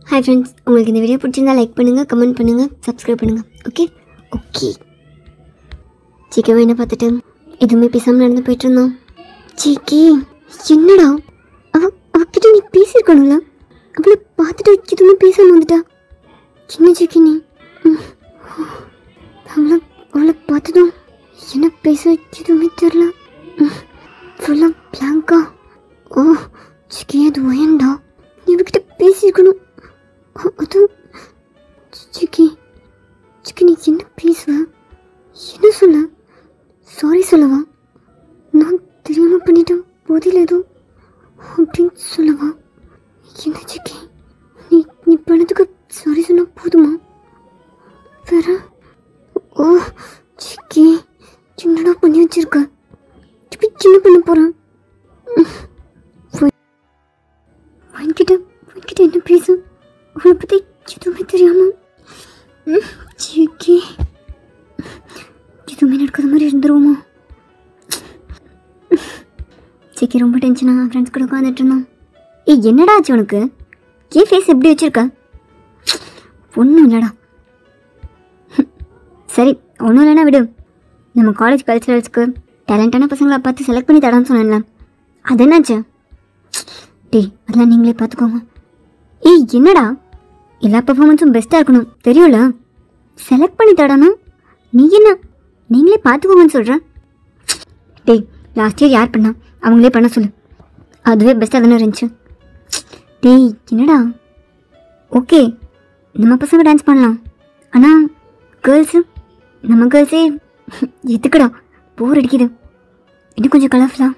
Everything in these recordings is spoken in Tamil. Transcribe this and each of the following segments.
Hi friends, உங்களுக்கு இந்த வீடியோ பிடிச்சிருந்தா லைக் பண்ணுங்க, கமெண்ட் பண்ணுங்க, சப்ஸ்கிரைப் பண்ணுங்க. ஓகே. சிக்கவே என்ன பார்த்துட்டு எதுவுமே பேசாமல் நடந்து போயிட்டு இருந்தோம். சிக்கி என்னடா அவகிட்ட நீ பேசியிருக்கணும்ல, அவளை பார்த்துட்டு எதுவுமே பேசாமல் வந்துட்டா. சின்ன சிக்கி நீ அவளை பார்த்ததும் என்ன பேச எதுவுமே தெரில, ஃபுல்லாக பிளாங்கா. ஓ சிக்கி அது ஒயன்டா, நீ அவகிட்ட பேசியிருக்கணும். அது சிக்கி நீ என்ன பேசுவ, என்ன சொல்ல, சாரி சொல்லவா, நான் தெரியாமல் பண்ணிட்டேன் போதில் எதுவும் அப்படின்னு சொல்லவா, என்ன சிக்கி நீ பண்ணதுக்கு சாரி சொன்னால் போதுமா வேற? ஓ சிக்கி என்னடா பண்ணி வச்சிருக்க, இப்படி சின்ன பண்ண போகிறேன். வாங்கிட்ட என்ன பேச, அவளை பற்றி எதுவுமே தெரியாமல் சிக்கி எதுவுமே நடக்காத மாதிரி இருந்துருவோமா? சிக்கி ரொம்ப டென்ஷனாக ஃப்ரெண்ட்ஸ் கூட உட்காந்துட்டு இருந்தோம். என்னடா ஆச்சு உனக்கு, ஏன் ஃபேஸ் எப்படி வச்சுருக்க? ஒன்றும் இல்லைடா. சரி ஒன்றும் இல்லைன்னா விடு, நம்ம காலேஜ் கல்ச்சுரல்ஸ்க்கு டேலண்டான பசங்களை பார்த்து செலக்ட் பண்ணி தடான்னு சொன்னேன்ல, அது என்னாச்சு? அதெல்லாம் நீங்களே பார்த்துக்கோங்க. என்னடா எல்லா பர்ஃபார்மன்ஸும் பெஸ்ட்டாக இருக்கணும் தெரியும்ல, செலக்ட் பண்ணி தடணும், நீ என்ன நீங்களே பார்த்துக்கோங்கன்னு சொல்கிறேன். லாஸ்ட் இயர் யார் பண்ணா, அவங்களே பண்ண சொல்லு, அதுவே பெஸ்ட்டாக தானே இருந்துச்சு. என்னடா ஓகே நம்ம பசங்க டான்ஸ் பண்ணலாம், ஆனால் கேர்ள்ஸு நம்ம கேர்ள்ஸே எதுக்குடா போர் அடிக்குது, இன்னும் கொஞ்சம் கலர்ஃபுல்லாக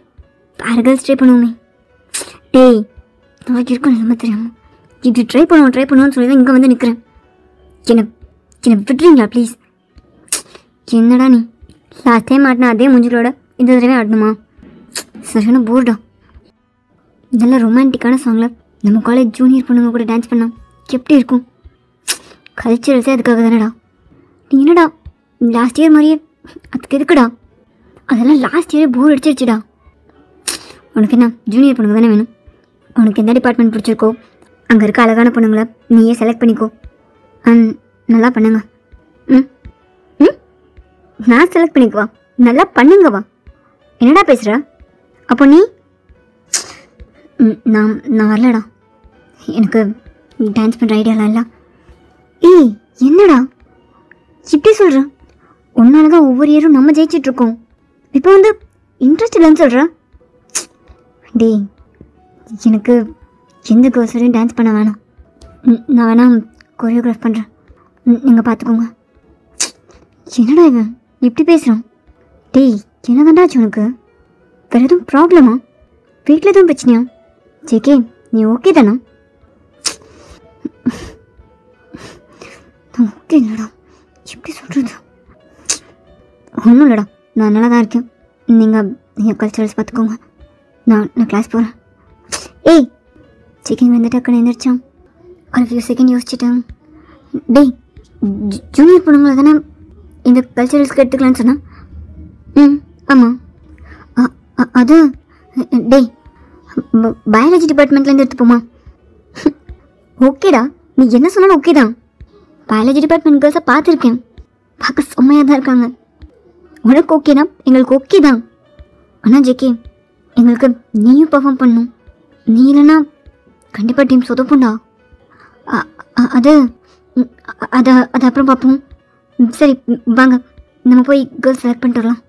வேறு கேர்ள்ஸ் ட்ரை பண்ணுவோமே. நாளைக்கு இருக்கும் நிலைமை தெரியாமல் இது ட்ரை பண்ணுவோன்னு சொல்லி தான் இங்கே வந்து நிற்கிறேன். என்ன விட்டுறீங்களா ப்ளீஸ்? என்னடா நீ லாஸ்ட் டைம் ஆடினா அதே மூஞ்சிகளோட இந்த தடவை ஆடணுமா? சரியான போர்டா. நல்ல ரொமான்டிக்கான சாங்கில் நம்ம காலேஜ் ஜூனியர் பொண்ணுங்க கூட டான்ஸ் பண்ணால் எப்படி இருக்கும்? கல்ச்சரல்ஸே அதுக்காக தானடா. நீ என்னடா லாஸ்ட் இயர் மாதிரியே, அதுக்கு எதுக்குடா? அதெல்லாம் லாஸ்ட் இயரே போர் அடிச்சிருச்சுடா. உனக்கு என்ன ஜூனியர் பொண்ணுங்க தானே வேணும்? உனக்கு எந்த டிபார்ட்மெண்ட் பிடிச்சிருக்கோ அங்கே இருக்க அழகான பொண்ணுங்களை நீயே செலக்ட் பண்ணிக்கோ, நல்லா பண்ணுங்க. நான் செலக்ட் பண்ணிக்குவா, நல்லா பண்ணுங்கவா? என்னடா பேசுகிற? அப்போ நீ நான் வரலடா, எனக்கு டான்ஸ் பண்ணுற ஐடியாலாம் இல்லை. என்னடா இப்படி சொல்கிற? ஒன்னால தான் ஒவ்வொரு இயரும் நம்ம ஜெயிச்சிட்ருக்கோம், இப்போ வந்து இன்ட்ரெஸ்ட் இல்லைன்னு சொல்கிற? எனக்கு எந்த கேர்ள்ஸோடையும் டான்ஸ் பண்ண வேணாம், நான் வேணா கொரியோகிராஃப் பண்ணுறேன், நீங்கள் பார்த்துக்கோங்க. என்னடா இவன் இப்படி பேசுகிறான்? என்ன தாண்டாச்சு உனக்கு? வேறு எதுவும் ப்ராப்ளமா? வீட்டில் எதுவும் பிரச்சனையா? ஜேகே நீ ஓகே தானா? நான் ஓகே இல்லைடா, எப்படி சொல்கிறது? ஒன்றும் இல்லைடா, நான் நல்லா தான் இருக்கேன், நீங்கள் கல்ச்சரல்ஸ் பார்த்துக்கோங்க, நான் கிளாஸ் போகிறேன். சிக்கன் வந்துட்டு அக்கா எழுந்திரிச்சான். ஒரு ஃபியூ செகண்ட் யோசிச்சுட்டேன். ஜூனியர் பொண்ணுங்களை தானே இந்த கல்ச்சரல்ஸ்க்கு எடுத்துக்கலான்னு சொன்னான். ஆமாம், அது பயாலஜி டிபார்ட்மெண்ட்லேருந்து எடுத்துப்போமா? ஓகேடா, நீ என்ன சொன்னாலும் ஓகே தான். பயாலஜி டிபார்ட்மெண்ட் கேர்ள்ஸை பார்த்துருக்கேன், பார்க்க செம்மையாக தான் இருக்காங்க. உனக்கு ஓகேனா எங்களுக்கு ஓகே தான். ஆனால் ஜேகே எங்களுக்கு நீயும் பர்ஃபார்ம் பண்ணணும், நீ இல்லைன்னா கண்டிப்பாக டீம் சொதப்புண்டா. அது அது அது அப்புறம் பார்ப்போம். சரி வாங்க நம்ம போய் கேர்ள்ஸ் செலக்ட் பண்ணிட்டு வரலாம்.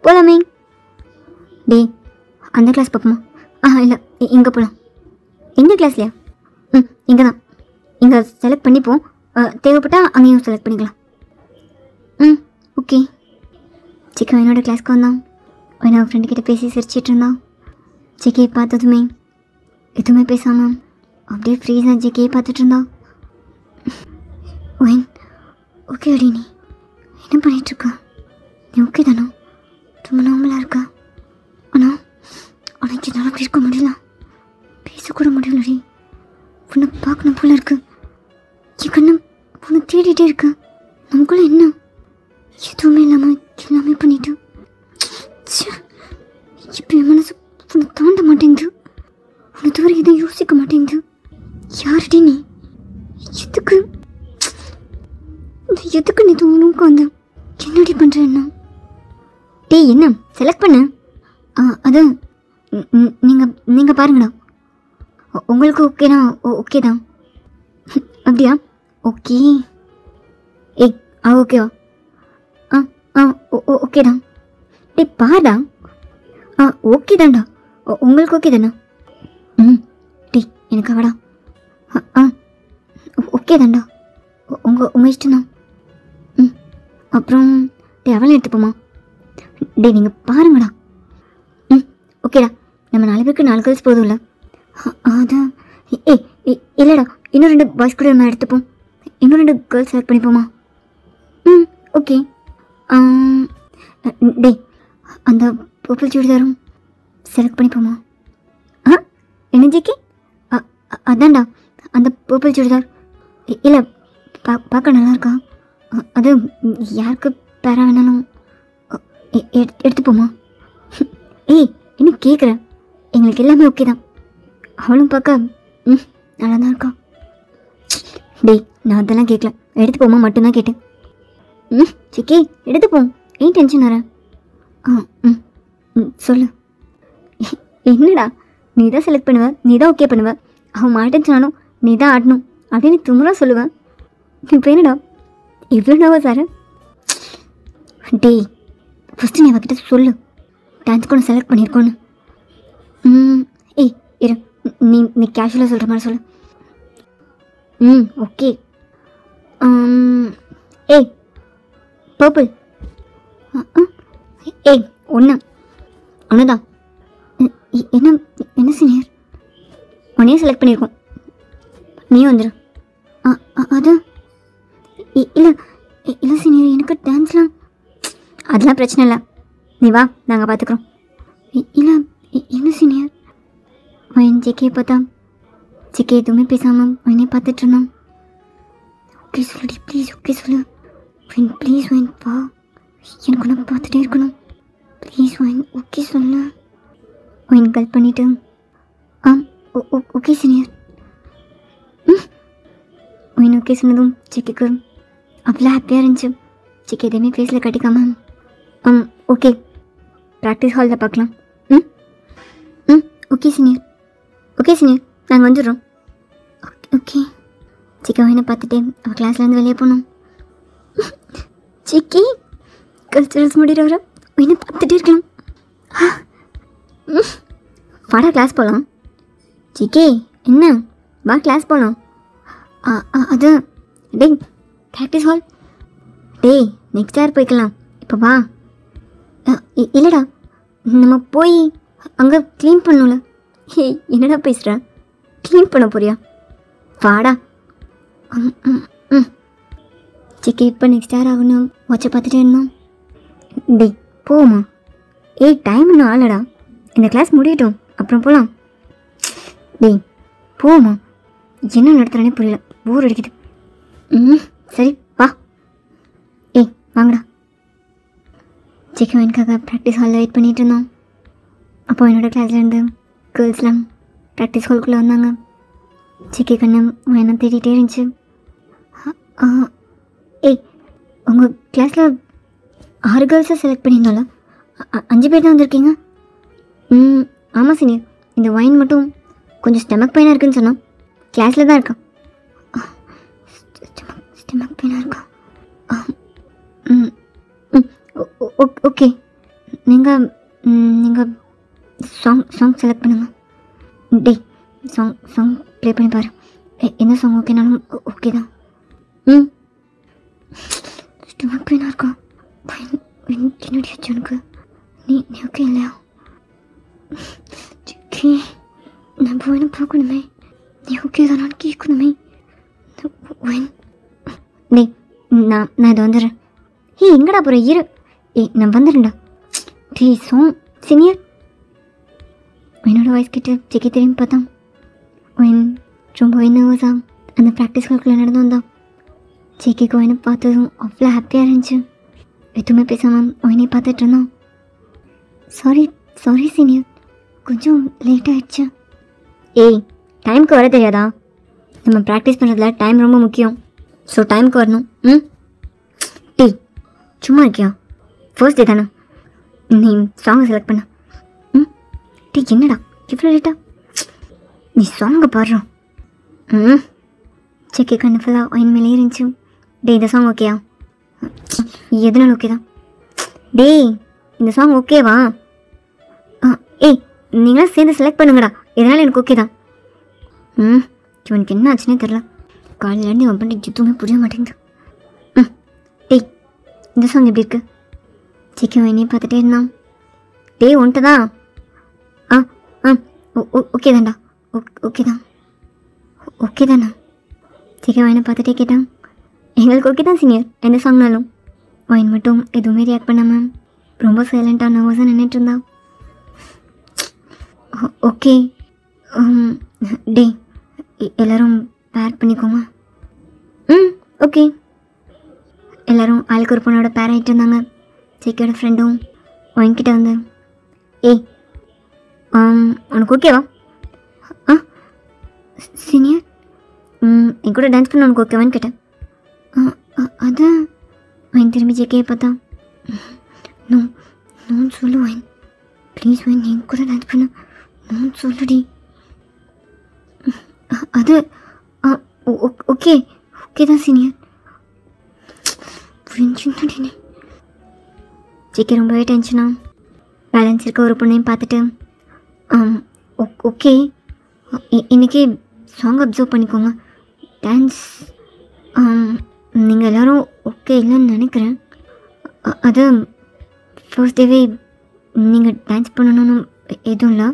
போகலாமே. அந்த கிளாஸ் பார்ப்போமா? இல்லை இங்கே போகலாம். எந்த கிளாஸ்லையா? இங்கே தான், இங்கே செலக்ட் பண்ணிப்போம், தேவைப்பட்டால் அங்கேயும் செலக்ட் பண்ணிக்கலாம். ஓகே. சிக்கன் என்னோட கிளாஸ்க்கு வந்தான். அவன் ஃப்ரெண்டுக்கிட்ட பேசி சிரிச்சிட்டு இருந்தான். ஜேகே பார்த்ததுமே எதுவுமே பேசாமல் அப்படியே ஃப்ரீஸாக ஜேகே பார்த்துட்டு இருந்தான். ஓகே அடி, நீ என்ன பண்ணிகிட்ருக்க? நீ ஓகே தானே? ரொம்ப நார்மலாக இருக்கா? ஆனால் உனக்கு என்னால் அப்படி இருக்க முடியல, பேசக்கூட முடியலடி. உன்னை பார்க்கணும் போல இருக்கு, என் கண்ணு உன்னை தேடிட்டே இருக்கு. நமக்குள்ளே என்ன எதுவுமே இல்லாமல் எல்லாமே பண்ணிட்டு இப்போ என் மனசு உன்னை தாண்ட மாட்டேங்குது, உன்னை தவிர எதுவும் யோசிக்க மாட்டேங்குது. யார்டி நீ? எதுக்கு எதுக்கு நீ தூணுக்கு வந்த? என்னடி பண்ணுற? என்ன டே? என்ன செலக்ட் பண்ண? அது நீங்கள் பாருங்கண்ணா, உங்களுக்கு ஓகேண்ணா? ஓகே தான். அப்படியா? ஓகே. ஏய் ஓகேவா? ஓகே தான். டே பாருடா. ஓகே தான்டா. உங்களுக்கு ஓகே தானே? டே எனக்கு அவடா. ஓகே தான்டா. உங்கள் இஷ்டம் தான். அப்புறம் டே அவளை எடுத்துப்போமா? டே நீங்கள் பாருங்கடா. ஓகேடா. நம்ம 4 பேருக்கு 4 கேர்ள்ஸ் போதும் இல்லை? அதான். இல்லைடா, இன்னும் 2 பாய்ஸ் கூட நம்ம எடுத்துப்போம். இன்னும் 2 கேர்ள்ஸ் செலக்ட் பண்ணிப்போமா? ஓகே. டே அந்த பர்பிள் சுடிதாரும் செலக்ட் பண்ணிப்போமா? என்ன ஜிக்கி? அதான்டா அந்த பர்பிள் சுடிதார். இல்லை பார்க்க நல்லா இருக்கா? அது யாருக்கு பேரா வேணாலும் எடுத்துப்போமா? ஏய் என்ன கேட்குற? எங்களுக்கு எல்லாமே ஓகே தான். அவளும் பார்க்க நல்லா தான் இருக்கா. டேய் நான் அதெல்லாம் கேட்கல, எடுத்துப்போமா மட்டும்தான் கேட்டேன். சிக்கி எடுத்துப்போம். ஏன் டென்ஷன் வர? சொல்லு. என்னடா நீ தான் செலக்ட் பண்ணுவ, நீ தான் ஓகே பண்ணுவ, அவன் மாட்டேன்னு சொன்னாலும் நீ தான் ஆடணும் அப்படின்னு துமுறா சொல்லுவேன். இப்போ என்னடா இவ்வளோ நவா சார்? டேய் ஃபஸ்ட்டு நீ அவகிட்ட சொல்லு, டான்ஸ் கூட செலக்ட் பண்ணியிருக்கோன்னு. ஏய் இரு, நீ கேஷுவலாக சொல்கிற மாதிரி சொல்லு. ஓகே. ஏய் பர்பிள். ஏய் ஒன்றுதான். என்ன என்ன சீனியர்? உன்னையே செலக்ட் பண்ணியிருக்கோம், நீயும் வந்துடு. அது இல்லை இல்லை சீனியர், எனக்கு டான்ஸ்லாம் அதெல்லாம் பிரச்சனை இல்லை, நீ வா நாங்கள் பார்த்துக்குறோம். இல்லை என்ன சீனியர்? என் ஜெக்கே பார்த்தா ஜெக்கே எதுவுமே பேசாமல் என்னை பார்த்துட்டு இருந்தான். ஓகே சொல்லுடி ப்ளீஸ், ஓகே சொல்லு. ப்ளீஸ் வைன் பா, எனக்கு ஒன்று பார்த்துட்டே இருக்கணும். ப்ளீஸ் வைன் ஓகே சொல்லு. வைன் கால் பண்ணிவிட்டு ஓகே சீனியர். வைன் ஓகே சொன்னதும் ஜெக்கிக்கு அவ்வளோ ஹாப்பியாக இருந்துச்சு. ஜெக்கி எதுவுமே ஃபேஸில் கட்டிக்காம ஓகே ப்ராக்டிஸ் ஹாலில் பார்க்கலாம். ஓகே சீனியர், ஓகே சீனியர் நாங்கள் வந்துடுறோம். ஓகே. சிக்கா வைனை பார்த்துட்டே அவள் கிளாஸ்லேருந்து வெளியே போனோம். சிக்கி கல்ச்சரல்ஸ் முடிகிறவரை வைனை பார்த்துட்டே இருக்கலாம். வாடா கிளாஸ் போகலாம். சிக்கி என்ன வா கிளாஸ் போகலாம். அது டேய் ப்ராக்டிஸ் ஹால். டேய் நெக்ஸ்ட் இயர் போய்க்கலாம், இப்போ வா. இல்லைடா நம்ம போய் அங்கே க்ளீன் பண்ணணும்ல. ஏய் என்னடா பேசுகிற? க்ளீன் பண்ண போறியா? வாடா. சிக்கி இப்போ நெக்ஸ்ட் இயர் ஆகணும், வாட்சை பார்த்துட்டே இருந்தோம். டேய் போமா. ஏய் டைம் இன்னும் ஆகலடா, இந்த கிளாஸ் முடியட்டும் அப்புறம் போகலாம். டேய் போமா, என்ன நடத்துகிறேனே புரியல, போர் அடிக்குது. சரி வா. ஏய் வாங்கடா. சிக்கி வைனுக்காக ப்ராக்டிஸ் ஹாலில் வெயிட் பண்ணிகிட்டு இருந்தோம். அப்போ என்னோடய கிளாஸ்லேருந்து கேர்ள்ஸ்லாம் ப்ராக்டிஸ் ஹாலுக்குள்ளே வந்தாங்க. சிக்கி கண்ணு என்ன தேடிகிட்டே இருந்துச்சு. ஏய் உங்கள் கிளாஸில் 6 கேர்ள்ஸை செலக்ட் பண்ணியிருந்தோம்ல, 5 பேர் தான் வந்திருக்கீங்க. ஆமாம் சீனியர், இந்த வைன் மட்டும் கொஞ்சம் ஸ்டெமக் பெயினாக இருக்குதுன்னு சொன்னோம். கிளாஸில் தான் இருக்கா. ஸ்டெமக் பெயினாக இருக்கா? ஓகே. நீங்கள் சாங் செலக்ட் பண்ணுங்கள். டேய் சாங் ப்ளே பண்ணி பாரு. என்ன சாங் ஓகேனாலும் ஓகே தான். ஸ்டொமக் பெயினாக இருக்கா? என்னடி ஆச்சு உனக்கு? நீ ஓகே இல்லையா? சிக்கி நான் போயின்னு பார்க்கணுமே, நீ ஓகே தானான்னு கேட்கணுமே. டேய் நான் இது வந்துடுறேன். எங்கடா போகிற? இரு. நான் வந்துடுறேன்டா. டேய் சாங் சீனியர். என்னோடய வாய்ஸ் கிட்ட சிக்கி திரும்பி பார்த்தான். ரொம்பவே நர்வஸாக அந்த ப்ராக்டிஸ் ஹாலுக்குள்ளே நடந்து வந்தான். சிக்கிக்கு ஒயினை பார்த்ததும் அவ்வளோ ஹாப்பியாக இருந்துச்சு. எதுவுமே பேசாமல் ஒயினை பார்த்துட்டு இருந்தான். சாரி சீனியர், கொஞ்சம் லேட் ஆகிடுச்சு. ஏய் டைமுக்கு வர தெரியாதா? நம்ம ப்ராக்டிஸ் பண்ணுறதுல டைம் ரொம்ப முக்கியம். ஸோ டைமுக்கு வரணும். டீ சும்மா இருக்கியா? ஃபர்ஸ்ட் டே தானே, நீ சாங்கை செலக்ட் பண்ண. டீ என்னடா இவ்வளோ லேட்டா? நீ சாங்கை பாடுறோம். செக்கி கண்ணு ஃபுல்லாக ஒயின் மேலே இருந்துச்சு. டே இந்த சாங் ஓகேயா? எதுனாலும் ஓகே தான். டேய் இந்த சாங் ஓகேவா? ஏய் நீங்களாம் சேர்ந்து செலக்ட் பண்ணுங்கடா, எதனால எனக்கு ஓகே தான். இவனுக்கு என்ன ஆச்சுன்னே தெரில. காலையிலேருந்து இவன் பண்ணிட்டு எதுவுமே புரிய மாட்டேங்குது. டேய் இந்த சாங் எப்படி இருக்கு? சிக்கன் என்னையே பார்த்துட்டே இருந்தான். டேய் ஒன்ட்டு தான். ஓகே தான்டா. ஓகே தான். ஓகே தானா? சிக்கன் வாயினை பார்த்துட்டே கேட்டான். எங்களுக்கு ஓகே தான் சீனியர், எந்த சாங்னாலும். வாயின் மட்டும் எதுவுமே ரியாக்ட் பண்ணாமல் ரொம்ப சைலண்ட்டாக நர்வஸாக நின்றுட்டு இருந்தான். ஓகே டே எல்லோரும் பேர் பண்ணிக்கோங்க. ஓகே. எல்லோரும் ஆளுக்கு ஒரு பொண்ணோட பேர் ஆகிட்டு இருந்தாங்க. சிக்கியோட ஃப்ரெண்டும் வாங்கிக்கிட்ட வந்து, ஏய் உனக்கு ஓகேவா? சீனியர் என் கூட டான்ஸ் பண்ண உனக்கு ஓகேவான்னு கேட்டேன். அது வாயின் திரும்பி ஜேக்கையை பார்த்தா. நோ நோன்னு சொல்லு வாயின், ப்ளீஸ் வாயின் என் கூட டான்ஸ் பண்ண நோன்னு சொல்லுடி. அது ஓகே ஓகே தான் சீனியர். ஜேக்கே ரொம்பவே டென்ஷனா பேலன்ஸ் இருக்க ஒரு பொண்ணையும் பார்த்துட்டு, ஓகே இன்றைக்கி சாங் அப்சர்வ் பண்ணிக்கோங்க. டான்ஸ் நீங்கள் எல்லோரும் ஓகே இல்லைன்னு நினைக்கிறேன். அது ஃபர்ஸ்ட் டேவே நீங்கள் டான்ஸ் பண்ணணும்னு எதுவும் இல்லை.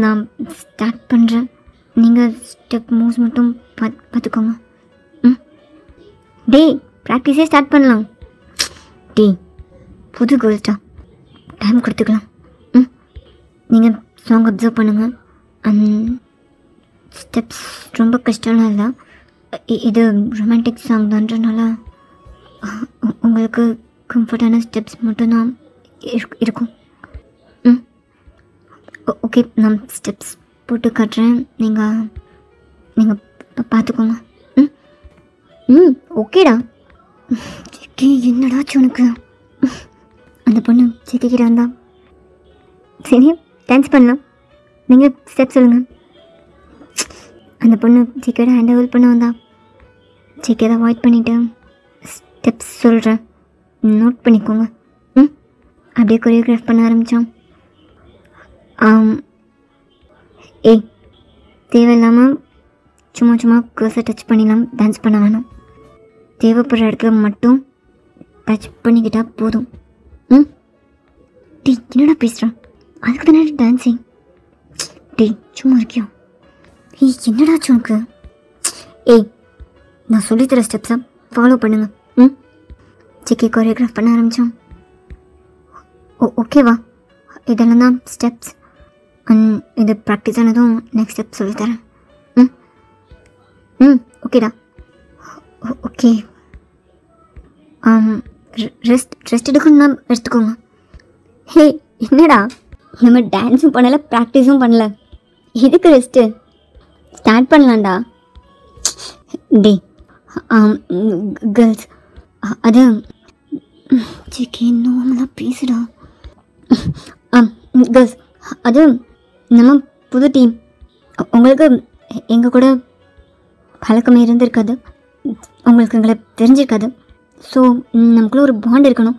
நான் ஸ்டார்ட் பண்ணுறேன், நீங்கள் ஸ்டெப் மூவ்ஸ் மட்டும் பார்த்துக்கோங்க. டே ப்ராக்டிஸே ஸ்டார்ட் பண்ணலாம். டே புது கேர்ள்ஸ்டா, டைம் கொடுத்துக்கலாம். நீங்கள் சாங் அப்சர்வ் பண்ணுங்கள். ஸ்டெப்ஸ் ரொம்ப கஷ்டம்லாம் இல்லை, இது ரொமான்டிக் சாங் தான்றனால உங்களுக்கு கம்ஃபர்டான ஸ்டெப்ஸ் மட்டும்தான் இருக்கும். ஓகே நான் ஸ்டெப்ஸ் போட்டு காட்டுறேன், நீங்கள் பார்த்துக்கோங்க. ஓகேடா. சிக்கி என்னடாச்சு உனக்கு? அந்த பொண்ணு சிக்கிக்கிட்ட வந்தா. சரி டான்ஸ் பண்ணலாம், நீங்கள் ஸ்டெப் சொல்லுங்கள். அந்த பொண்ணு சிக்கியோட ஹேண்டை ஹோல்ட் பண்ண வந்தா. சிக்கி அதை அவாய்ட் பண்ணிவிட்டு ஸ்டெப்ஸ் சொல்கிறேன், நோட் பண்ணிக்கோங்க. அப்படியே கொரியோகிராஃப் பண்ண ஆரம்பித்தான். ஏய் தேவையில்லாமல் சும்மா சும்மா கேர்ஸை டச் பண்ணிடலாம், டான்ஸ் பண்ண வேணாம். தேவைப்படுற இடத்துல மட்டும் டச் பண்ணிக்கிட்டால் போதும். டீ என்னடா பேசுகிறான்? அதுக்கு தானே டான்ஸிங். டீ சும்மா இருக்கியா? ஏய் என்னடாச்சு உனக்கு? ஏய் நான் சொல்லித்தர ஸ்டெப்ஸை ஃபாலோ பண்ணுங்க. சிக்கி கொரியோகிராஃப் பண்ண ஆரம்பித்தான். ஓகேவா? இதெல்லாம் தான் ஸ்டெப்ஸ். இது ப்ராக்டிஸ் ஆனதும் நெக்ஸ்ட் ஸ்டெப் சொல்லித்தரேன். ஓகேடா. ஓகே ரெஸ்ட் எடுக்கணும்னா எடுத்துக்கோங்க. ஹே என்னடா நம்ம டான்ஸும் பண்ணலை ப்ராக்டிஸும் பண்ணல, எதுக்கு ரெஸ்ட்டு? ஸ்டார்ட் பண்ணலாம்டா. டே கேர்ள்ஸ் அது சிக்கி நார்மலாக பேசுடா. கேர்ள்ஸ் அது நம்ம புது டீம், உங்களுக்கு எங்கள் கூட பழக்கமே இருந்திருக்காது, உங்களுக்கு எங்களை தெரிஞ்சிருக்காது. ஸோ நமக்குள்ளே ஒரு பாண்ட் இருக்கணும்,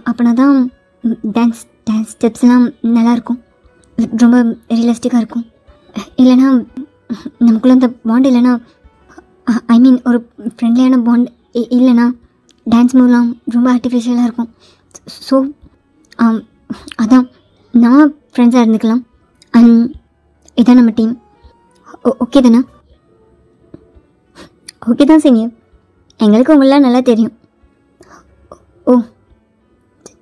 அப்படின்னா தான் டான்ஸ் ஸ்டெப்ஸ்லாம் நல்லாயிருக்கும், ரொம்ப ரியலிஸ்டிக்காக இருக்கும். இல்லைன்னா நமக்குள்ளே அந்த பாண்ட் இல்லைன்னா, ஐ மீன் ஒரு ஃப்ரெண்ட்லியான பாண்ட் இல்லைன்னா டான்ஸ் மூவ்லாம் ரொம்ப ஆர்டிஃபிஷியலாக இருக்கும். ஸோ அதான் நம்ம ஃப்ரெண்ட்ஸாக இருந்துக்கலாம். இதான் நம்ம டீம். ஓகே தானே? ஓகே தான் சீனியர், எங்களுக்கு உங்களெலாம் நல்லா தெரியும். ஓ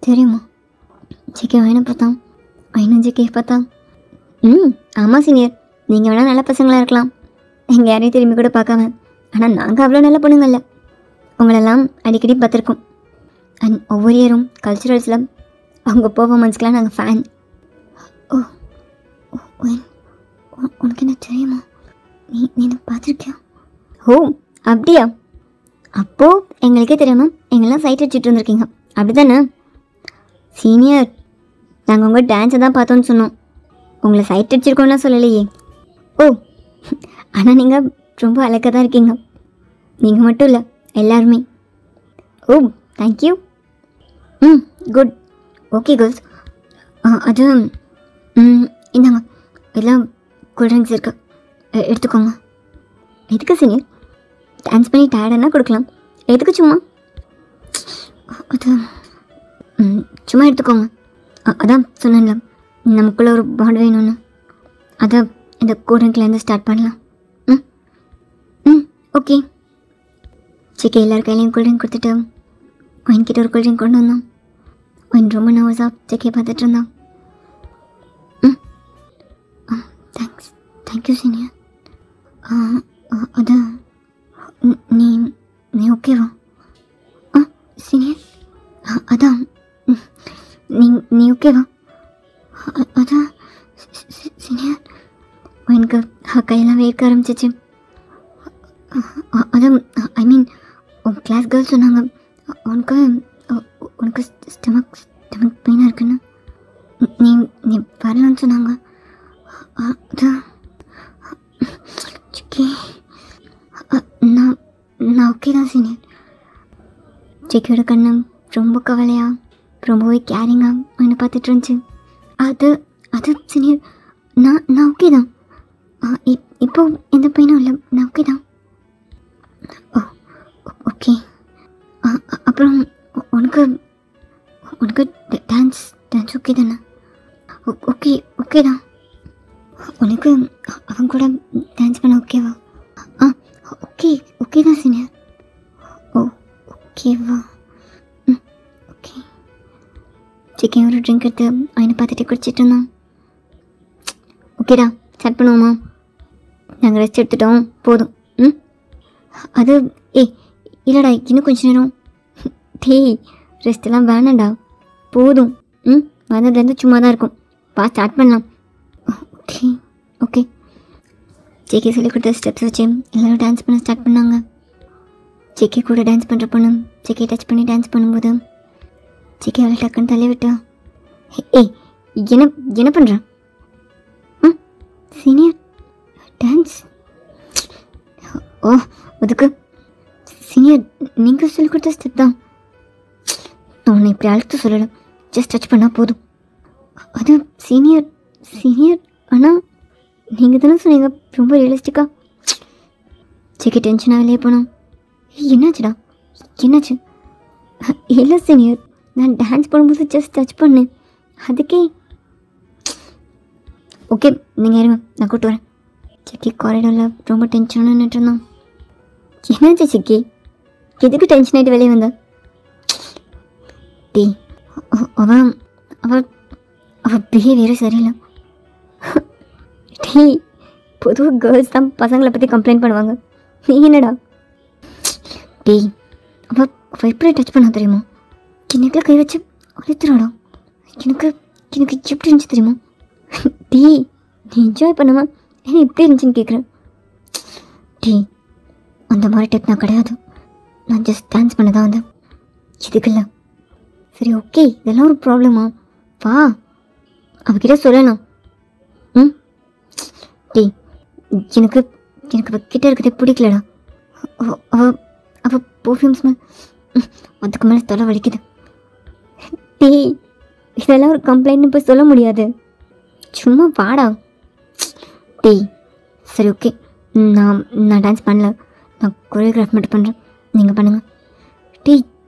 தெரியுமா? ஜிகே வாயினை பார்த்தான். வாயினும் ஜிகே பார்த்தா. ஆமாம் சீனியர், நீங்கள் வேணால் நல்ல பசங்களாக இருக்கலாம், எங்கள் யாரையும் திரும்பி கூட பார்க்காம. ஆனால் நாங்கள் அவ்வளோ நல்ல பொண்ணுங்க இல்லை, உங்களெல்லாம் அடிக்கடி பார்த்துருக்கோம். அண்ட் ஒவ்வொரு இயரும் கல்ச்சுரல்ஸில் அவங்க பெர்ஃபார்மன்ஸ்க்கெலாம் நாங்கள் ஃபேன். ஓ உனக்கு என்ன தெரியுமா? நீ பார்த்துருக்கியா? ஓ அப்படியா? அப்போது எங்களுக்கே தெரியாமல் எங்கெல்லாம் சைட் அடிச்சுட்டு இருந்திருக்கீங்க அப்படி தானே? சீனியர், நாங்கள் உங்கள் டான்ஸை தான் பார்த்தோன்னு சொன்னோம், உங்களை சைட் அடிச்சிருக்கோம்லாம் சொல்லலையே. ஓ ஆனால் நீங்கள் ரொம்ப அழகாக தான் இருக்கீங்க. நீங்கள் மட்டும் இல்லை, எல்லாருமே. ஓ தேங்க்யூ. குட். ஓகே கேர்ள்ஸ், அது இந்தாங்க, எல்லாம் கூல்ட்ரிங்க்ஸ் இருக்கு, எடுத்துக்கோங்க. எதுக்கு சீனியர்? டான்ஸ் பண்ணி டயர்டானா கொடுக்கலாம், எதுக்கு சும்மா? அது சும்மா எடுத்துக்கோங்க. அதான் சொன்னேன்ல, நமக்குள்ளே ஒரு பாண்ட் வேணும்னு. அதான் இந்த கூல்ட்ரிங்க்லேருந்து ஸ்டார்ட் பண்ணலாம். ஓகே. சிக்கி எல்லார் கையிலையும் கூல்ட்ரிங்க் கொடுத்துட்டு ஒயின்கிட்ட ஒரு கூல்ட்ரிங்க் கொண்டு வந்தோம். ஒயின் ரொம்ப நர்வஸாக சிக்கியை பார்த்துட்டு இருந்தான். Thank you senior. அது நீ ஓகேவா? சீனியர், அதான் நீ ஓகேவா? அதான் சீனியர், எனக்கு கையெல்லாம் வேர்க்க ஆரம்பிச்சிச்சு. அதான் ஐ மீன் உன் கிளாஸ் கேர்ள் சொன்னாங்க உனக்கு ஸ்டமக் பெயினாக இருக்குன்னு. நீ வரலான்னு சொன்னாங்க. அதான் சிக்கி, நான் ஓகே தான் சீனியர். சிக்கியோட கண்ணு ரொம்ப கவலையாக ரொம்பவே கேரிங்காக என்னை பார்த்துட்டு இருந்துச்சு. அது சீனியர், நான் ஓகே தான். இப்போ எந்த பெயினும் இல்லை, நான் ஓகே தான். ஓகே. அப்புறம் உனக்கு டான்ஸ் ஓகே தானே? ஓகே தான். உனக்கு அவன் கூட டான்ஸ் பண்ண ஓகேவா? ஓகே தான் சீனியர். ஓகேவா? ஓகே. சிக்கன் ஒரு ட்ரிங்க் எடுத்து அவனை பார்த்துட்டு குடிச்சிட்டு இருந்தான். ஓகேடா, ஸ்டார்ட் பண்ணுவோமா? நாங்கள் ரெஸ்ட் எடுத்துட்டோம், போதும். அது இல்லைடா, இன்னும் கொஞ்சம் நேரம். ரெஸ்ட்டெல்லாம் வேணாண்டா, போதும். வந்ததுலேருந்து சும்மா தான் இருக்கும், ஸ்டார்ட் பண்ணலாம். ஓகே. ஜேகே சொல்லி கொடுத்த ஸ்டெப்ஸ் வச்சு எல்லோரும் டான்ஸ் பண்ண ஸ்டார்ட் பண்ணாங்க. ஜேகே கூட டான்ஸ் பண்ணுற பொண்ணு ஜேகே டச் பண்ணி டான்ஸ் பண்ணும்போது ஜேகே அவளை டக்குன்னு தள்ளி விட்டா. என்ன பண்ணுறான்? Senior, dance. அதுக்கு சீனியர், நீங்கள் சொல்லி கொடுத்த ஸ்டெப் தான். நான் உன்னை இப்படி அழுத்து சொல்லலை, ஜஸ்ட் டச் பண்ணால் போதும். அது சீனியர், ஆனால் நீங்கள் தானே சொன்னீங்க ரொம்ப ரியலிஸ்டிக்காக. சிக்கி டென்ஷனாக வெளியே போனோம். என்னாச்சுடா? என்னாச்சு? இல்லை சீனியர், நான் டான்ஸ் பண்ணும்போது ஜஸ்ட் டச் பண்ணேன், அதுக்கே. ஓகே, நீங்கள் இருங்க, நான் கூப்பிட்டு வரேன். சிக்கி காரிடோரில் ரொம்ப டென்ஷனாக நின்றுட்டு இருந்தான். என்னாச்சு சிக்கி? எதுக்கு டென்ஷன் ஆகிட்டு வெளியே வந்தேன்? அவள் பிஹேவியரே சரியில்லை. பொதுவாக கேர்ள்ஸ் தான் பசங்களை பற்றி கம்ப்ளைண்ட் பண்ணுவாங்க, நீ என்னடா? அவள் எப்படி டச் பண்ண தெரியுமா? எனக்குலாம் கை வச்சு அழுத்துறாடா. எனக்கு எப்படி இருந்துச்சு தெரியுமா? நீ என்ஜாய் பண்ணாமல் என்ன எப்படி இருந்துச்சுன்னு கேட்குறேன். அந்த மாதிரி டைப் நான் கிடையாது, நான் ஜஸ்ட் டான்ஸ் பண்ண தான் வந்தேன், இதுக்கு இல்லை. சரி ஓகே, இதெல்லாம் ஒரு ப்ராப்ளமா? வா, அவகிட்ட சொல்லணும். எனக்கு கிட்ட இருக்கிறதே பிடிக்கலடா. அவள் பர்ஃப்யூம் ஸ்மெல், அதுக்கு மேலே தலை வலிக்குது. இதெல்லாம் ஒரு கம்ப்ளைண்ட்னு போய் சொல்ல முடியாது, சும்மா வாடா. சரி ஓகே, நான் டான்ஸ் பண்ணல, நான் கொரியோகிராஃப் மட்டும் பண்ணுறேன், நீங்கள் பண்ணுங்கள்.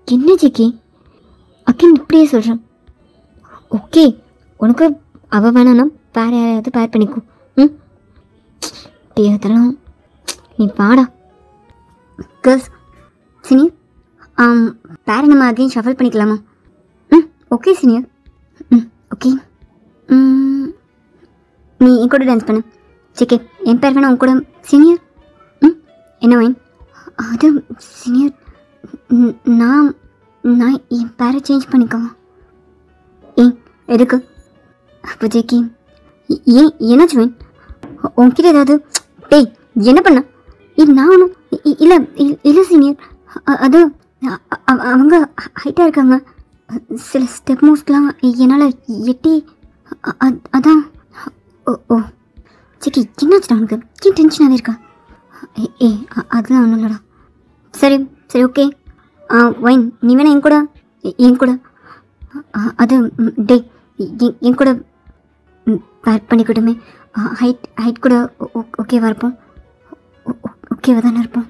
என்ன ஜிக்கி அக்கின் இப்படியே சொல்கிறேன்? ஓகே, உனக்கு அவள் வேணான்னா வேறு யாரையாவது பேர் பண்ணிக்கோ. அதெல்லாம் நீ வாடா. கேர்ள்ஸ், சீனியர், பேரை நம்ம அகைன் ஷஃபல் பண்ணிக்கலாமா? Okay senior. ஓகே, நீ என் கூட டான்ஸ் பண்ணு. சிக்கே, என் பேர் வேணா உன் கூட. சீனியர், என்ன வைன்? அது சீனியர், நான் என் பேரை சேஞ்ச் பண்ணிக்கவா? எதுக்கு? அப்போ ஜேக்கி, என்னாச்சு வைன்? உன்கிட்ட ஏதாவது டேய் என்ன பண்ண நான் ஒன்றும் இல்லை இல்லை சீனியர் அது அவங்க ஹைட்டாக இருக்காங்க சில ஸ்டெப் மூவ்ஸ்லாம் என்னால் எட்டி அதான் ஓ சிக்கி என்னாச்சுடா உனக்கு ஏன் டென்ஷனாகவே இருக்கா அதெல்லாம் ஒன்றும் இல்லைடா சரி சரி ஓகே வைன் நீ வேணா என் கூட அது டே என் கூட பேக் பண்ணிக்கிட்டுமே ஹைட் கூட ஓகேவா இருப்போம் ஓகேவா தானே இருப்போம்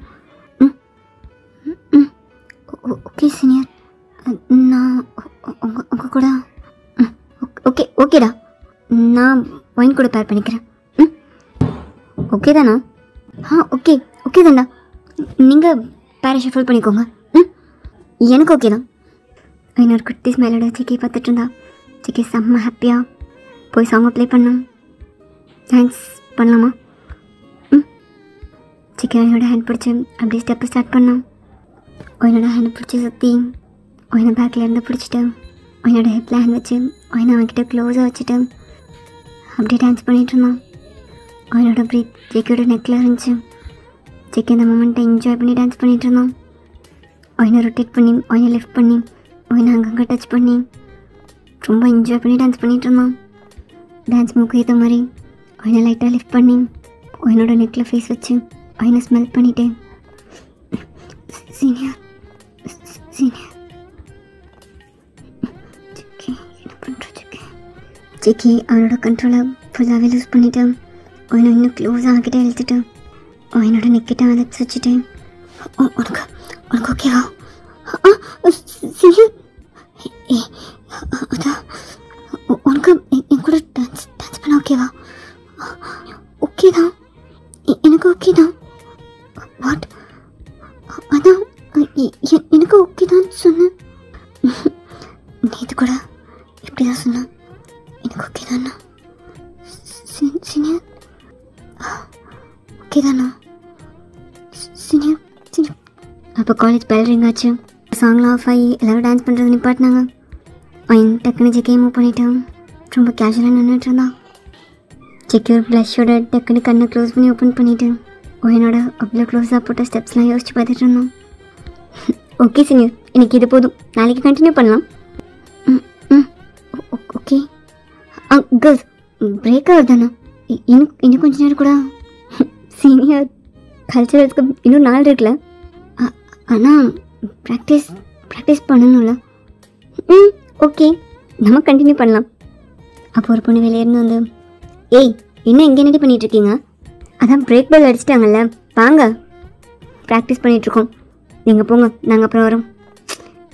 ஓகே சீனியர் நான் உங்கள் கூட ஓகேடா நான் வைன் கூட பேர் பண்ணிக்கிறேன் ஓகே தானா ஓகே தான்டா நீங்கள் பேரை ஷஃபில் பண்ணிக்கோங்க எனக்கு ஓகே தான் இன்னொரு குட்டி ஸ்மைலோட சிக்கி பார்த்துட்டு இருந்தா சிக்கி செம்ம ஹாப்பியாக போய் சாங்கை ப்ளே பண்ணோம் தேங்க்ஸ் பண்ணலாமா சிக்கி என்னோட ஹேண்ட் பிடிச்சி அப்படியே ஸ்டெப்பு ஸ்டார்ட் பண்ணோம் என்னோட ஹேண்ட் பிடிச்சி சுற்றி அவனை பேக்கில் இருந்து பிடிச்சிட்டு அவனோட ஹெப்பில் ஹேண்ட் வச்சு அவனை அவன்கிட்ட க்ளோஸாக வச்சுட்டு அப்படியே டான்ஸ் பண்ணிகிட்டு இருந்தான் அவனோட ப்ரீத் ஜெக்கியோட நெக்கில் இருந்துச்சு ஜெக்கி அந்த மொமெண்ட்டை என்ஜாய் பண்ணி டான்ஸ் பண்ணிகிட்டு இருந்தான் அவனை ரொட்டேட் பண்ணி அவனை லிஃப்ட் பண்ணி அவனை அங்கங்கே டச் பண்ணி ரொம்ப என்ஜாய் பண்ணி டான்ஸ் பண்ணிகிட்டு இருந்தான் டான்ஸ் மூக்கு ஏற்ற மாதிரி அவனை லைட்டாக லிஃப்ட் பண்ணி அவனோட நெக்கில் ஃபேஸ் வச்சு அவனை ஸ்மெல் பண்ணிவிட்டு சீனியர் என்ன பண்ணுற ஜெக்கி அவனோட கண்ட்ரோலை ஃபுல்லாகவே லூஸ் பண்ணிவிட்டு அவனை இன்னும் க்ளோஸாக ஆகிட்டே இழுத்துட்டு அவனோட நெக்கிட்ட அலெக்ஸ் வச்சுட்டு உனக்கு ஓகேவா சீனியர் அதான் உனக்கு என் கூட டான்ஸ் பண்ண ஓகேவா ஓகே தான் எனக்கு ஓகே தான் வாட் அதான் எனக்கு ஓகே தான் சொன்னேன் நேற்று கூட எப்படி தான் சொன்னேன் எனக்கு ஓகே தானா சீனியர் ஓகே தானா சீனியர் அப்போ காலேஜ் பெல் ரிங் ஆச்சு சாங்லாம் ஆஃப் ஆகி எல்லோரும் டான்ஸ் பண்ணுறது நிப்பாட்டினாங்க அவன் டக்குன்னு ஜெக்கியை மூவ் பண்ணிட்டான் ரொம்ப கேஷுவலாக நின்றுட்டு இருந்தான் ஜெக்கி ஒரு ப்ளஷோட டக்குன்னு கண்ணை க்ளோஸ் பண்ணி ஓப்பன் பண்ணிவிட்டு என்னோட அவ்வளோ க்ளோஸாக போட்ட ஸ்டெப்ஸ்லாம் யோசிச்சு பார்த்துட்டு இருந்தோம் ஓகே சீனியர் எனக்கு இது போதும் நாளைக்கு கண்டினியூ பண்ணலாம் ஓகே கேர்ள்ஸ் பிரேக் ஆகுதாண்ணா இன்னும் கொஞ்ச நேரம் கூட சீனியர் கல்ச்சரல்ஸ்க்கு இன்னும் நாள் இருக்குல்ல ஆனால் ப்ராக்டிஸ் பண்ணணும்ல ஓகே நம்ம கண்டினியூ பண்ணலாம் அப்போ ஒரு பொண்ணு வெளியேருந்து வந்து ஏய் இன்னும் எங்கே என்னடி பண்ணிகிட்ருக்கீங்க அதான் பிரேக் பெல் அடிச்சிட்டாங்கல்ல வாங்க ப்ராக்டிஸ் பண்ணிகிட்ருக்கோம் நீங்கள் போங்க நாங்கள் அப்புறம் வரோம்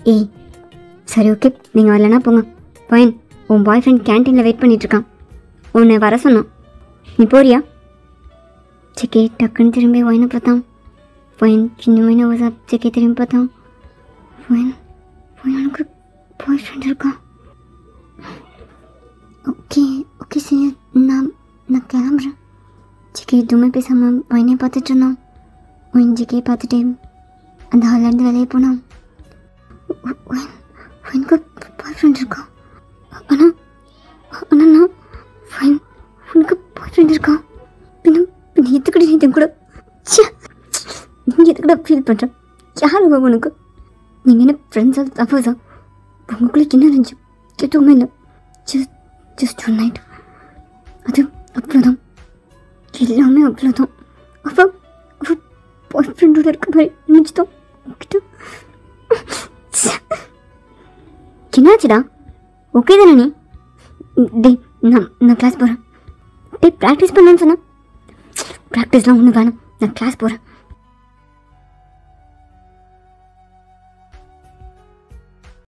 ஏய் சரி ஓகே நீங்கள் வரலன்னா போங்க ஃபைன் உன் பாய் ஃப்ரெண்ட் கேன்டீனில் வெயிட் பண்ணிகிட்ருக்கான் உன்னை வர சொன்னான் நீ போறியா செக்கே டக்குன்னு திரும்பி ஒயினை பார்த்தான் ஃபைன் சின்ன ஒயினை செக்கே திரும்பி பார்த்தான் ஃபைன் எனக்கு பாய் ஃப்ரெண்ட் இருக்கான் ஓகே சீனியர் நான் கிளம்புறேன் ஜிக்கே எதுவுமே பேசாமல் ஒயினே பார்த்துட்டு இருந்தான் ஒயின் ஜிக்கே பார்த்துட்டே அந்த ஹால்லேருந்து வெளியே போனான் ஒயினுக்கு பாய் ஃப்ரெண்ட் இருக்கான் ஆனால் நான் உனக்கு பாய் ஃப்ரெண்ட் இருக்கான் பின்ன எதுக்கடி நீ கூட நீங்கள் எதுக்கட ஃபீல் பண்ணுறேன் யார் உனக்கு நீங்கள் என்ன ஃப்ரெண்ட்ஸா லவ்வர்ஸா உங்களுக்குள்ளே என்ன இருந்துச்சு எதுவுமே இல்லை ஜஸ்ட் ஒன் நைட் அது அவ்வளோதான் எல்லாமே அவ்வளோதான் அவள் பாய் ஃப்ரெண்டோட இருக்க மாதிரி நினச்சிதான் உங்ககிட்ட என்னாச்சுடா ஓகே தானே நீ டே நான் கிளாஸ் போகிறேன் டே ப்ராக்டிஸ் பண்ணேன்னு சொன்னேன் ப்ராக்டிஸ்லாம் ஒன்றும் வேணும் நான் கிளாஸ் போகிறேன்